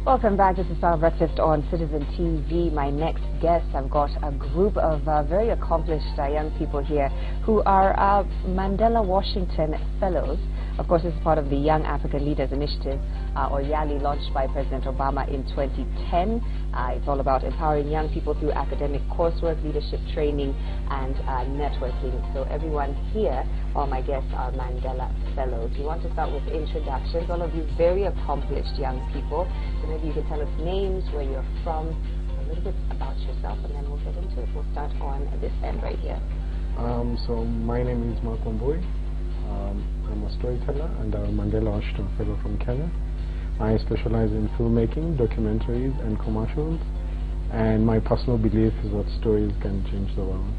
Welcome back. This is our breakfast on Citizen TV. My next guest, I've got a group of very accomplished young people here who are Mandela Washington Fellows. Of course, this is part of the Young African Leaders Initiative, or YALI, launched by President Obama in 2010. It's all about empowering young people through academic coursework, leadership training, and networking. So everyone here, all my guests are Mandela Fellows. We want to start with introductions. All of you very accomplished young people. So maybe you can tell us names, where you're from, a little bit about yourself, and then we'll get into it. We'll start on this end right here. So my name is Mark Wambui. I'm a storyteller and a Mandela Washington Fellow from Kenya. I specialize in filmmaking, documentaries, and commercials. And my personal belief is that stories can change the world.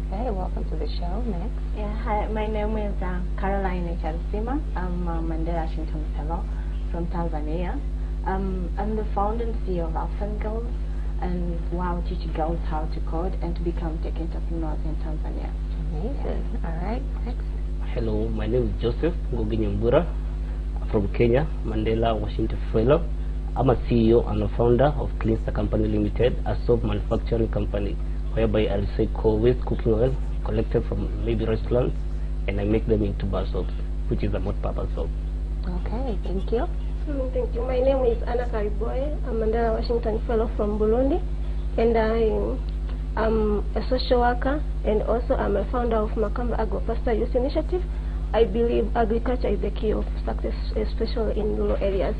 Okay, welcome to the show. Next. Yeah, hi, my name is Caroline Echalsima. I'm a Mandela Washington Fellow from Tanzania. I'm the founder and CEO of Alpha Girls, and wow, teach girls how to code and to become tech entrepreneurs in Tanzania. Amazing. Yeah. All right, next. Hello, my name is Joseph Nguginyumbura from Kenya, Mandela Washington Fellow. I'm a CEO and a founder of Cleanster Company Limited, a soap manufacturing company whereby I recycle waste cooking oil collected from maybe restaurants and I make them into bar soaps, which is a multi-purpose soap. Okay, thank you. Thank you. My name is Anna Kariboye. I'm a Mandela Washington Fellow from Burundi, and I'm a social worker, and also I'm a founder of Makamba Agro-Pasture Youth Initiative. I believe agriculture is the key of success, especially in rural areas.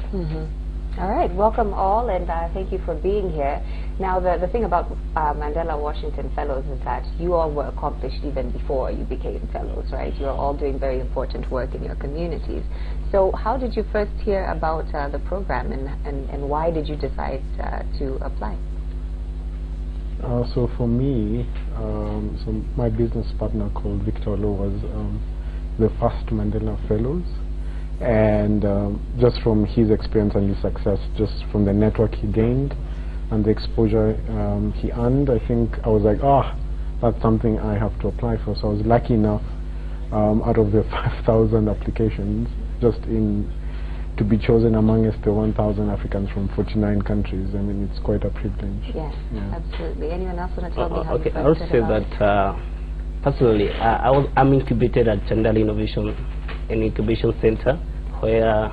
All right, welcome all, and thank you for being here. Now, the thing about Mandela Washington Fellows is that you all were accomplished even before you became fellows, right? You're all doing very important work in your communities. So how did you first hear about the program, and why did you decide to apply? So for me, so my business partner called Victor Lo was the first Mandela Fellows. And just from his experience and his success, just from the network he gained and the exposure he earned, I think I was like, that's something I have to apply for. So I was lucky enough, out of the 5,000 applications, to be chosen amongst the 1,000 Africans from 49 countries. I mean, it's quite a privilege. Yes, yeah. Absolutely. Anyone else want to tell me how okay, you I would say that personally, I'm incubated at Chandali Innovation and Incubation Center, where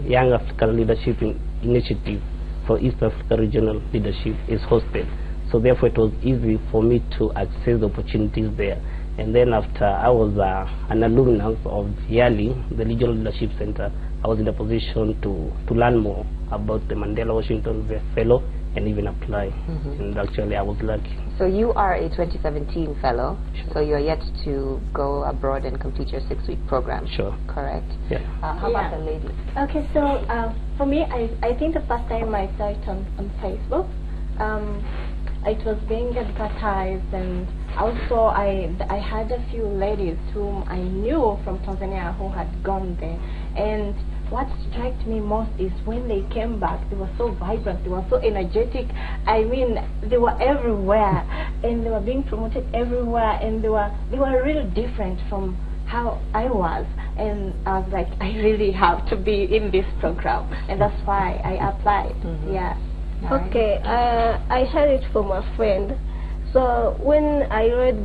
Young African Leadership Initiative for East Africa Regional Leadership is hosted. So therefore it was easy for me to access the opportunities there. And then after I was an alumnus of YALI, the Regional Leadership Center, I was in a position to learn more about the Mandela Washington Fellow and even apply. And actually I was lucky. So you are a 2017 fellow, so you're yet to go abroad and complete your 6-week program. Sure. Correct? Yeah. How about the ladies? Okay, so for me, I think the first time I saw it on Facebook, it was being advertised, and also I had a few ladies whom I knew from Tanzania who had gone there, and what struck me most is when they came back, they were so vibrant, they were so energetic. I mean, they were everywhere, and they were being promoted everywhere, and they were really different from how I was. And I was like, I really have to be in this program, and that's why I applied. Yeah. Okay, I heard it from a friend. So when I read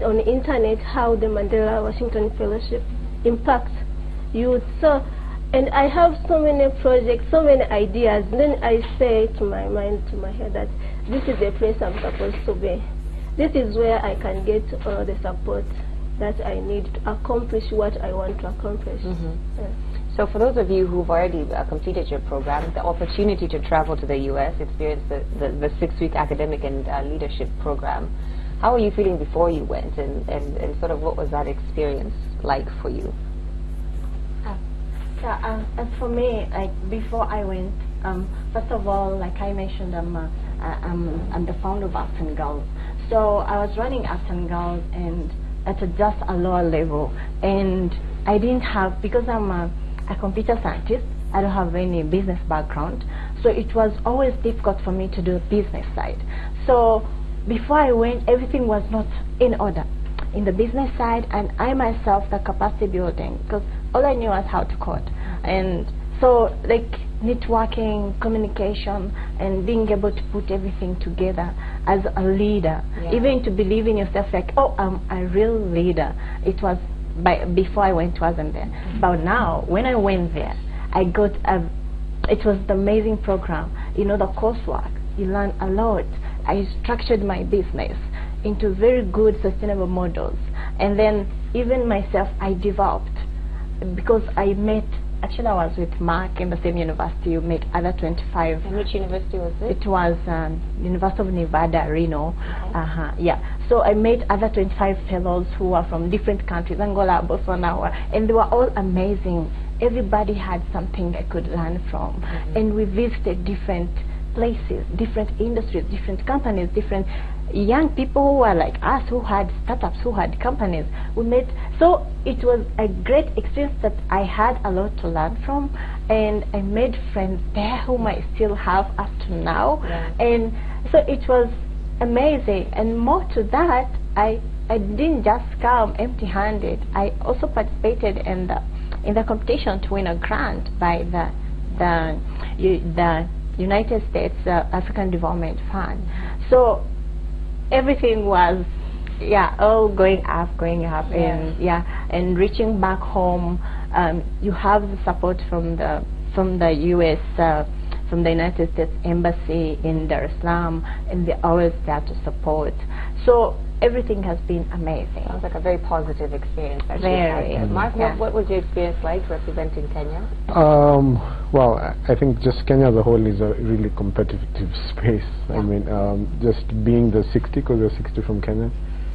on the internet how the Mandela Washington Fellowship impacts youth, and I have so many projects, so many ideas. Then I say to my mind, to my head, that this is the place I'm supposed to be. This is where I can get all the support that I need to accomplish what I want to accomplish. Yeah. So for those of you who've already completed your program, the opportunity to travel to the U.S., experience the 6-week academic and leadership program, how were you feeling before you went, and sort of what was that experience like for you? As for me, like before I went, first of all, like I mentioned, I'm the founder of Arts and Girls. So I was running Arts and Girls, and at just a lower level, and I didn't have, because I'm a computer scientist, I don't have any business background, so it was always difficult for me to do the business side. So before I went, everything was not in order in the business side, and I myself, the capacity building, because all I knew was how to code. And so like networking, communication, and being able to put everything together as a leader. Even to believe in yourself, like, oh, I'm a real leader. It was before I went, wasn't there. But now, when I went there, I got it was the amazing program. You know, the coursework, you learn a lot. I structured my business into very good sustainable models, and then even myself I developed, because I met, actually I was with Mark in the same university. You met other 25. And which university was it? It was University of Nevada, Reno. Okay. Yeah. So I met other 25 fellows who were from different countries, Angola, Botswana, and they were all amazing. Everybody had something I could learn from. And we visited different places, different industries, different companies, different young people who were like us, who had startups, who had companies. We met, so it was a great experience that I had a lot to learn from, and I made friends there whom I still have up to now. And so it was amazing. And more to that, I didn't just come empty-handed. I also participated in the competition to win a grant by the United States African Development Fund. So everything was all going up, and reaching back home. You have the support from the US, from the United States Embassy in Dar es Salaam, and they're always there to support. So everything has been amazing. Sounds like a very positive experience. Very. Mark, what was your experience like representing Kenya? Well, I think just Kenya as a whole is a really competitive space. I mean, just being the 60, because you're 60 from Kenya,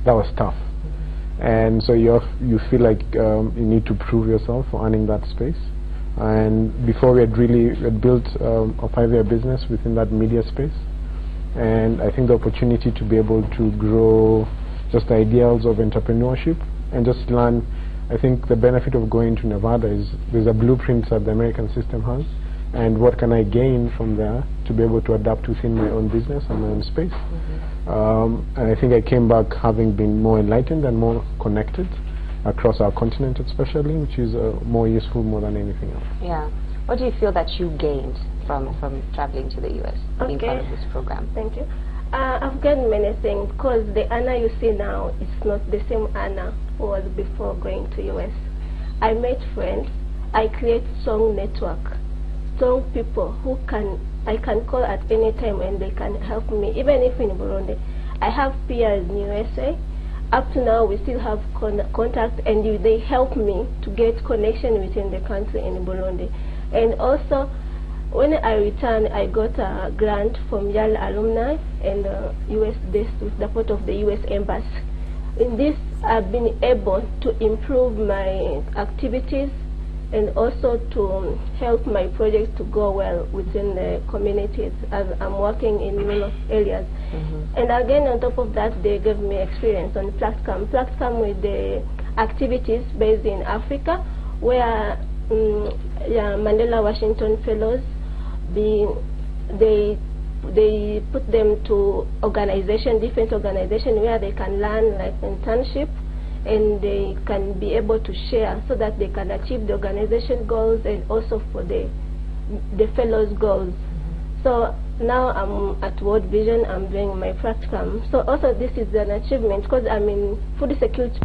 that was tough. And so you feel like you need to prove yourself for earning that space. And before we had built a 5-year business within that media space. And I think the opportunity to be able to grow just the ideals of entrepreneurship and just learn, I think the benefit of going to Nevada is there's a blueprint that the American system has, and what can I gain from there to be able to adapt within my own business and my own space. And I think I came back having been more enlightened and more connected across our continent especially, which is more useful more than anything else. Yeah. What do you feel that you gained from traveling to the US, being part of this program? Thank you. I've gained many things, because the Anna you see now is not the same Anna who was before going to US. I met friends. I create strong network, strong people who I can call at any time and they can help me, even if in Burundi. I have peers in USA. Up to now, we still have contact, and they help me to get connection within the country in Burundi. And also, when I returned, I got a grant from YAL alumni and US with the support of the US Embassy. In this, I've been able to improve my activities and also to help my project to go well within the communities as I'm working in rural areas. And again, on top of that, they gave me experience on Practicum with the activities based in Africa, where Mandela Washington Fellows, they put them to different organizations where they can learn like internship, and they can be able to share so that they can achieve the organization goals and also for the fellows goals. So now I'm at World Vision, I'm doing my practicum. So also this is an achievement, because I'm in food security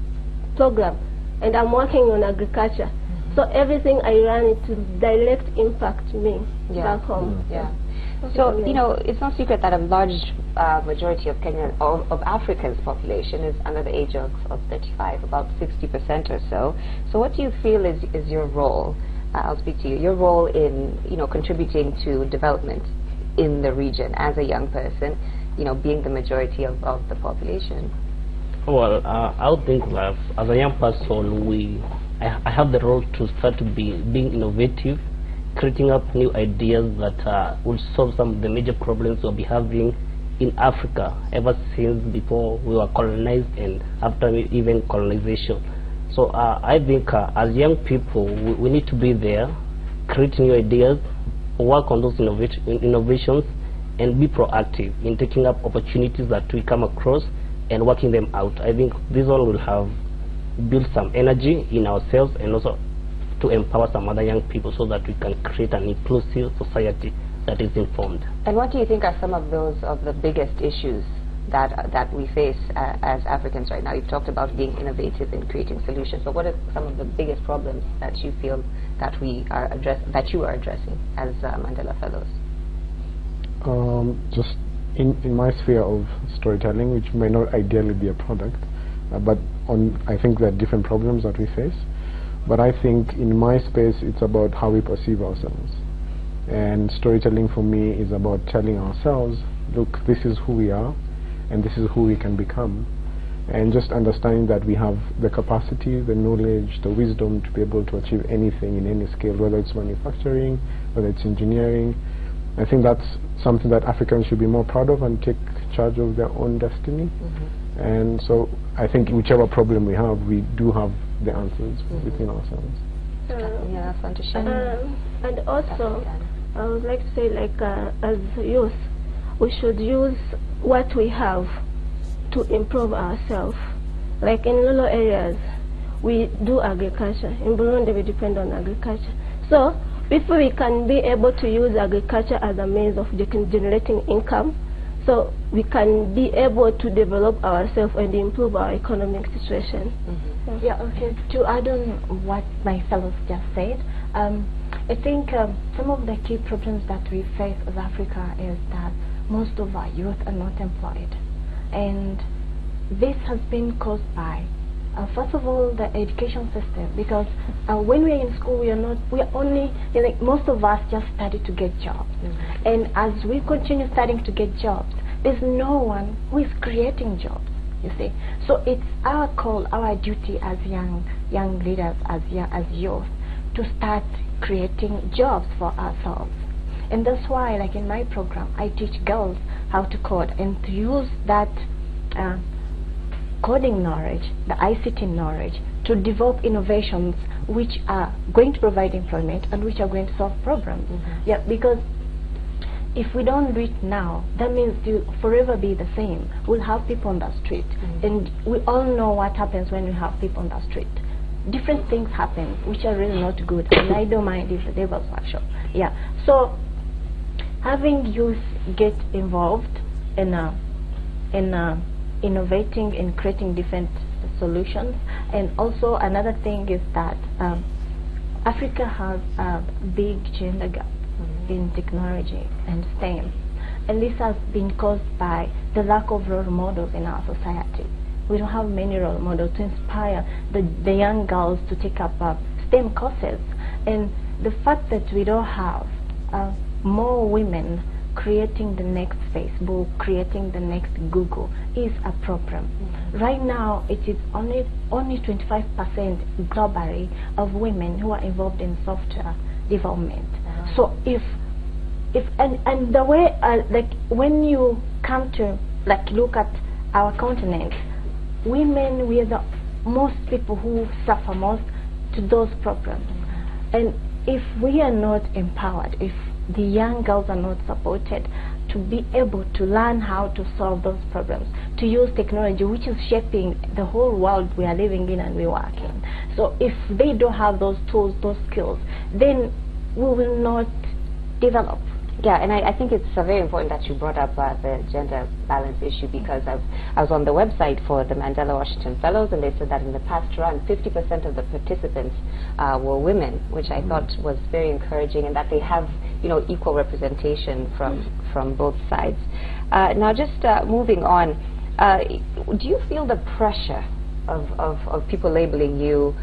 program and I'm working on agriculture. So everything I run, it will direct impact me back home. So, you know, it's no secret that a large majority of Kenyan, of Africa's population is under the age of 35, about 60% or so. So what do you feel is your role, I'll speak to you, your role in, you know, contributing to development in the region as a young person, you know, being the majority of the population? Well, I would think that as a young person, I have the role to start to being innovative, creating up new ideas that will solve some of the major problems we'll be having in Africa ever since before we were colonized and after even colonization. So I think as young people, we need to be there, create new ideas, work on those innovations, and be proactive in taking up opportunities that we come across and working them out. I think this all will have built some energy in ourselves and also to empower some other young people so that we can create an inclusive society that is informed. And what do you think are some of the biggest issues that we face as Africans right now? You've talked about being innovative in creating solutions, but what are some of the biggest problems that you feel that that you are addressing as Mandela Fellows? Just in my sphere of storytelling, which may not ideally be a product, but I think there are different problems that we face. But I think in my space, it's about how we perceive ourselves. And storytelling for me is about telling ourselves, look, this is who we are, and this is who we can become. And just understanding that we have the capacity, the knowledge, the wisdom to be able to achieve anything in any scale, whether it's manufacturing, whether it's engineering. I think that's something that Africans should be more proud of and take charge of their own destiny. And so I think whichever problem we have, we do have the answers within ourselves. Yeah, fun to share. And also, I would like to say, like, as youth, we should use what we have to improve ourselves. Like in rural areas, we do agriculture. In Burundi, we depend on agriculture. So, if we can be able to use agriculture as a means of generating income, so we can be able to develop ourselves and improve our economic situation. Yeah, okay. To add on what my fellows just said, I think some of the key problems that we face as Africa is that most of our youth are not employed. And this has been caused by, first of all, the education system, because when we are in school, we are only, most of us just study to get jobs. And as we continue studying to get jobs, there's no one who is creating jobs, you see. So it's our call, our duty as young leaders, as youth, to start creating jobs for ourselves. And that's why, like in my program, I teach girls how to code and to use that coding knowledge, the ICT knowledge, to develop innovations which are going to provide employment and which are going to solve problems. Yeah, because if we don't do it now, that means you'll forever be the same. We'll have people on the street, and we all know what happens when we have people on the street. Different things happen which are really not good, and I don't mind if the devil's workshop. Yeah, so having youth get involved in innovating and creating different solutions. And also another thing is that Africa has a big gender gap in technology and STEM, and this has been caused by the lack of role models in our society. We don't have many role models to inspire the young girls to take up STEM courses, and the fact that we don't have more women creating the next Facebook, creating the next Google is a problem. Right now, it is only 25% globally of women who are involved in software development. So if and the way like when you come to like look at our continent, women, we are the most people who suffer most to those problems. And if we are not empowered, if the young girls are not supported to be able to learn how to solve those problems, to use technology which is shaping the whole world we are living in and we work in. So if they don't have those tools, those skills, then we will not develop. Yeah, and I think it's very important that you brought up the gender balance issue, because I was on the website for the Mandela Washington Fellows, and they said that in the past run, 50% of the participants were women, which I thought was very encouraging, and that they have, equal representation from both sides. Now, just moving on, do you feel the pressure of people labeling you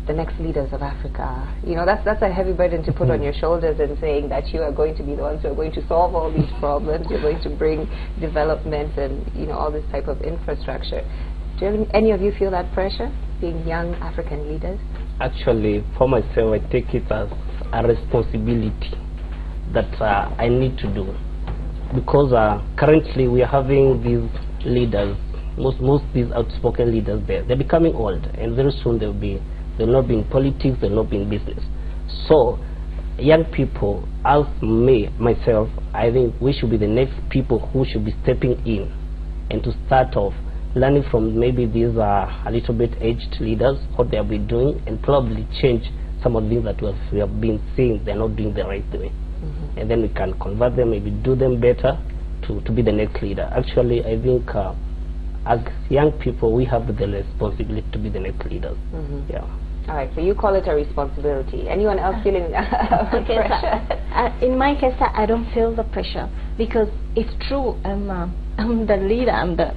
the next leaders of Africa? That's a heavy burden to put on your shoulders, and saying that you are going to be the ones who are going to solve all these problems, you're going to bring development and all this type of infrastructure. Do any of you feel that pressure, being young African leaders? Actually, for myself, I take it as a responsibility that I need to do, because currently we are having these leaders, most these outspoken leaders they're becoming old, and very soon they'll not be in politics, they'll not be in business. So young people, as myself, I think we should be the next people who should be stepping in and to start off learning from maybe these a little bit aged leaders, what they'll be doing, and probably change some of the things that we have been seeing they're not doing the right way. And then we can convert them, maybe do them better to be the next leader. Actually, I think as young people, we have the responsibility to be the next leaders. Yeah. All right, so you call it a responsibility. Anyone else feeling pressure? In my case, I don't feel the pressure, because it's true. I'm the leader. I'm the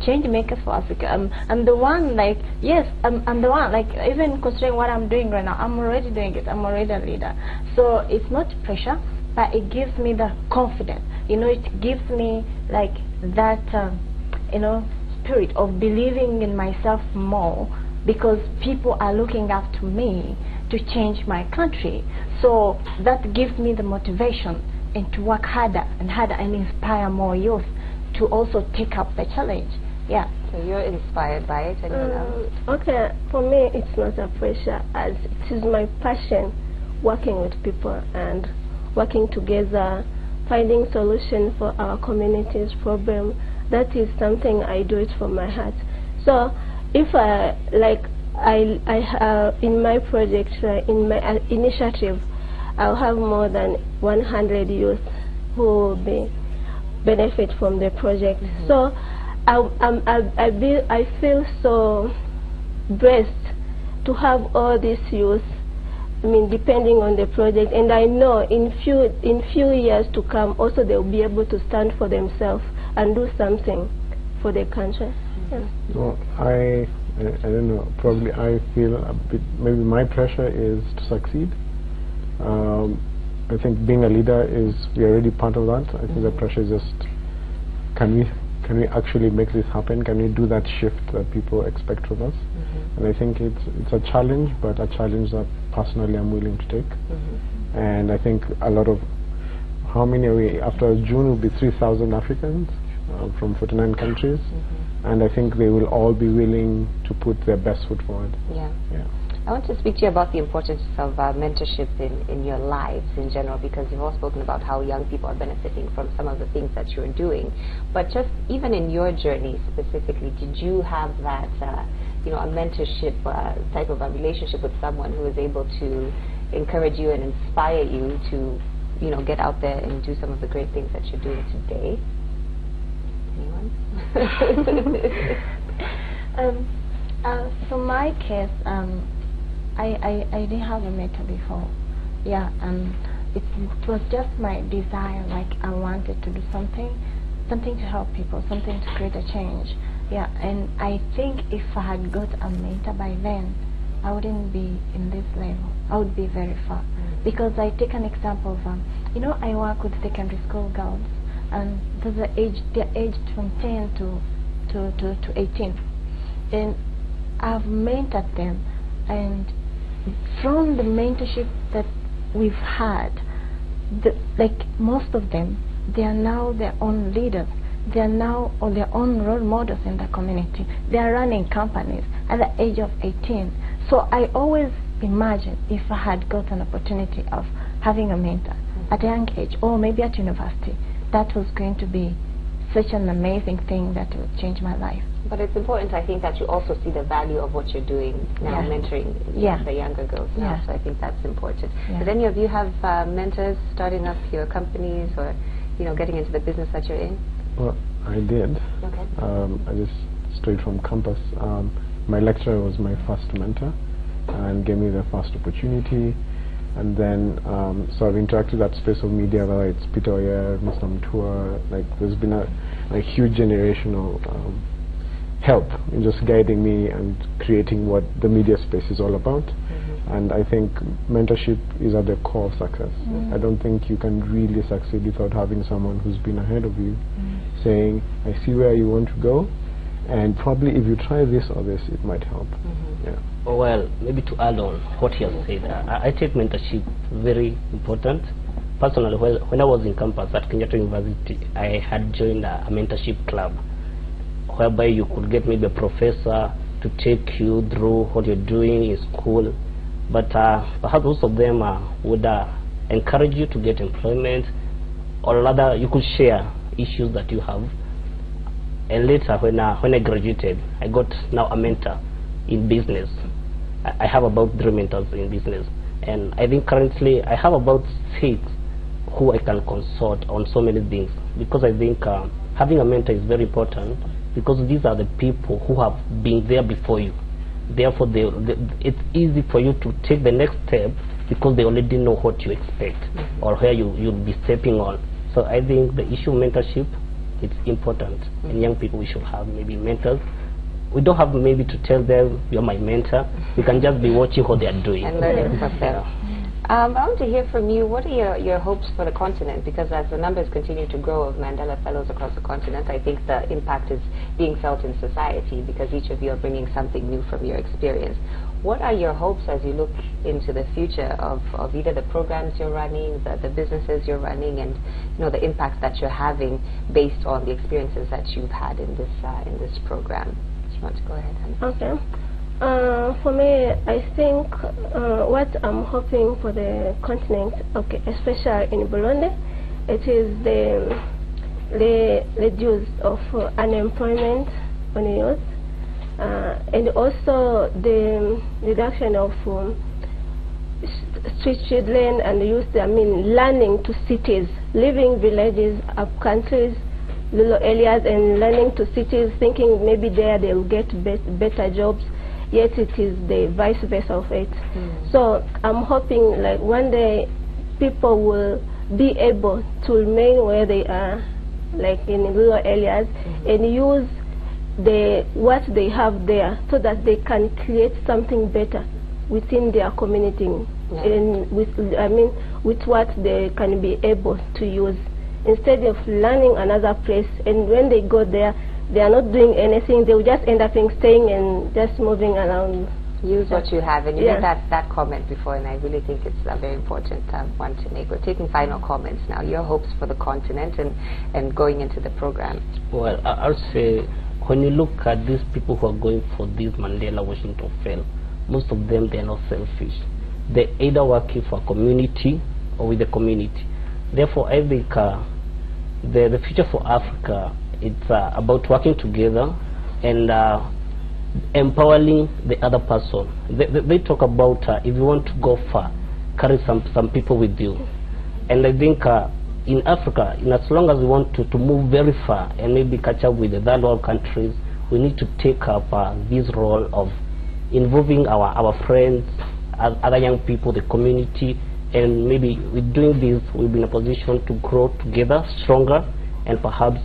change maker for Africa. I'm the one, like, yes, I'm the one, like, even considering what I'm doing right now, I'm already doing it. I'm already a leader. So it's not pressure, but it gives me the confidence. You know, it gives me like that, you know, spirit of believing in myself more, because people are looking up to me to change my country. So that gives me the motivation and to work harder and harder and inspire more youth to also take up the challenge. Yeah. So you're inspired by it. Anyone else? Okay, for me it's not a pressure, as it is my passion, working with people and working together, finding solutions for our community's problem. That is something I do it from my heart. So if I in my project, in my initiative, I'll have more than 100 youth who will benefit from the project. So I feel so blessed to have all these youth, I mean, depending on the project, and I know in few years to come also they will be able to stand for themselves and do something for the country. Yeah. Well, I don't know, probably I feel a bit, maybe my pressure is to succeed. I think being a leader is, we're already part of that. I think the pressure is just, can we actually make this happen? Can we do that shift that people expect from us? And I think it's a challenge, but a challenge that personally I'm willing to take. And I think a lot of, how many are we, after June will be 3,000 Africans from 49 countries, and I think they will all be willing to put their best foot forward. Yeah. I want to speak to you about the importance of mentorship in your lives in general, because you've all spoken about how young people are benefiting from some of the things that you're doing. But just even in your journey specifically, did you have that, you know, a mentorship type of a relationship with someone who is able to encourage you and inspire you to, you know, get out there and do some of the great things that you're doing today? Anyone? For my case, I didn't have a mentor before. Yeah, it was just my desire, like I wanted to do something to help people, something to create a change. Yeah, and I think if I had got a mentor by then, I wouldn't be in this level. I would be very far. Because I take an example of, you know, I work with secondary school girls, and they're aged from 10 to 18. And I've mentored them, and from the mentorship that we've had, like most of them, they are now their own leaders. They are now on their own role models in the community. They are running companies at the age of 18. So I always imagine if I had got an opportunity of having a mentor at a young age, or maybe at university, that was going to be such an amazing thing that would change my life. But it's important, I think, that you also see the value of what you're doing now, mentoring the younger girls now. So I think that's important. Did any of you have mentors starting up your companies, or, you know, getting into the business that you're in? Well, I did. Okay. I just straight from campus. My lecturer was my first mentor and gave me the first opportunity. And then, so I've interacted that space of media, whether it's Peter Oyer, Mr. Mtua, like there's been a huge generational help in just guiding me and creating what the media space is all about. And I think mentorship is at the core of success. I don't think you can really succeed without having someone who's been ahead of you saying, I see where you want to go, and probably if you try this or this, it might help. Well, maybe to add on what he has said, I take mentorship very important. Personally, when I was in campus at Kenyatta University, I had joined a mentorship club, whereby you could get maybe a professor to take you through what you're doing in school. But perhaps most of them would encourage you to get employment, or rather you could share issues that you have. And later when I graduated, I got now a mentor in business. I have about 3 mentors in business, and I think currently I have about 6 who I can consult on so many things, because I think having a mentor is very important, because these are the people who have been there before you. Therefore, it's easy for you to take the next step because they already know what you expect or where you'll be stepping on. So I think the issue of mentorship, it's important. And young people, we should have maybe mentors. We don't have maybe to tell them, you're my mentor. We can just be watching what they are doing. And learning from them. I want to hear from you, what are your hopes for the continent? Because as the numbers continue to grow of Mandela Fellows across the continent, I think the impact is being felt in society, because each of you are bringing something new from your experience. What are your hopes as you look into the future of either the programs you're running, the businesses you're running, and the impact that you're having based on the experiences that you've had in this program? Do you want to go ahead, Hannah? Okay. For me, I think what I'm hoping for the continent, okay, especially in Burundi, it is the reduce of unemployment on youth, and also the reduction of street children and youth. I mean, learning to cities, leaving villages, up countries, rural areas, and learning to cities, thinking maybe there they will get better jobs. Yet it is the vice versa of it. So I'm hoping like one day people will be able to remain where they are, like in rural areas, and use what they have there so that they can create something better within their community, and with what they can be able to use, instead of learning another place, and when they go there they are not doing anything. They will just end up staying and just moving around. Use what you have, and you made that comment before, and I really think it's a very important one to make. We're taking final comments now. Your hopes for the continent and going into the program. Well, I'll say, when you look at these people who are going for this Mandela Washington Fellow, most of them, they are not selfish. They're either working for a community or with the community. Therefore, I think the future for Africa, it's about working together and empowering the other person. They talk about if you want to go far, carry some people with you. And I think in Africa, as long as we want to move very far and maybe catch up with the third world countries, we need to take up this role of involving our friends, other young people, the community, and maybe with doing this, we'll be in a position to grow together, stronger, and perhaps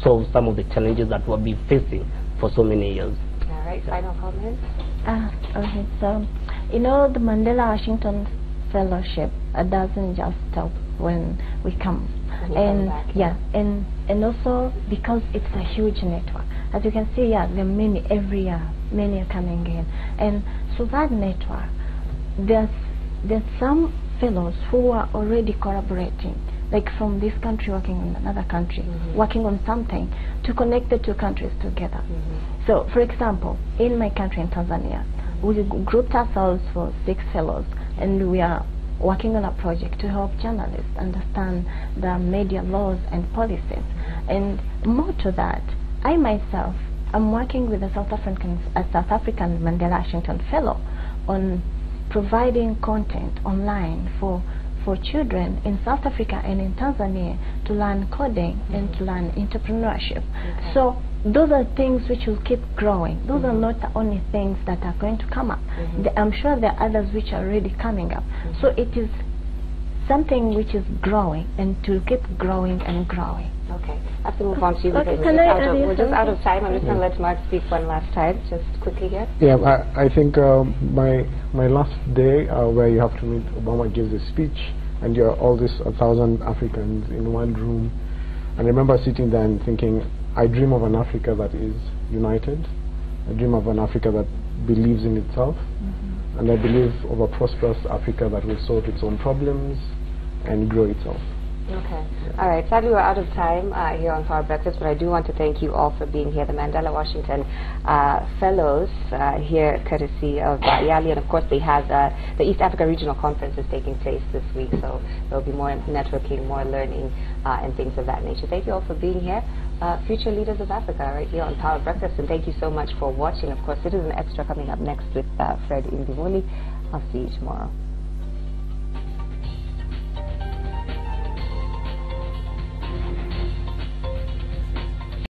solve some of the challenges that we've been facing for so many years. All right, final comments? Okay, so, the Mandela Washington Fellowship doesn't just stop when we come. And also because it's a huge network. As you can see, there are many every year, many are coming in. And so that network, there's some fellows who are already collaborating, like from this country working in another country, working on something to connect the two countries together. So, for example, in my country, in Tanzania, we grouped ourselves for 6 fellows, and we are working on a project to help journalists understand the media laws and policies. And more to that, I myself am working with a South African Mandela Washington Fellow on providing content online for children in South Africa and in Tanzania to learn coding and to learn entrepreneurship. So those are things which will keep growing. Those are not the only things that are going to come up. I'm sure there are others which are already coming up. So it is something which is growing and to keep growing and growing. Okay, I have to move on to you because we're just out of time. I'm just going to let Mark speak one last time, just quickly here. Yeah, I think my last day where you have to meet Obama gives a speech, and you're all these 1,000 Africans in one room. And I remember sitting there and thinking, I dream of an Africa that is united. I dream of an Africa that believes in itself. And I believe of a prosperous Africa that will solve its own problems and grow itself. Okay. All right. Sadly, we're out of time here on Power Breakfast, but I do want to thank you all for being here. The Mandela Washington Fellows here, courtesy of YALI, and of course they have the East Africa Regional Conference is taking place this week, so there will be more networking, more learning, and things of that nature. Thank you all for being here. future leaders of Africa right here on Power Breakfast. And thank you so much for watching. Of course, Citizen Extra coming up next with Fred Indimuli. I'll see you tomorrow.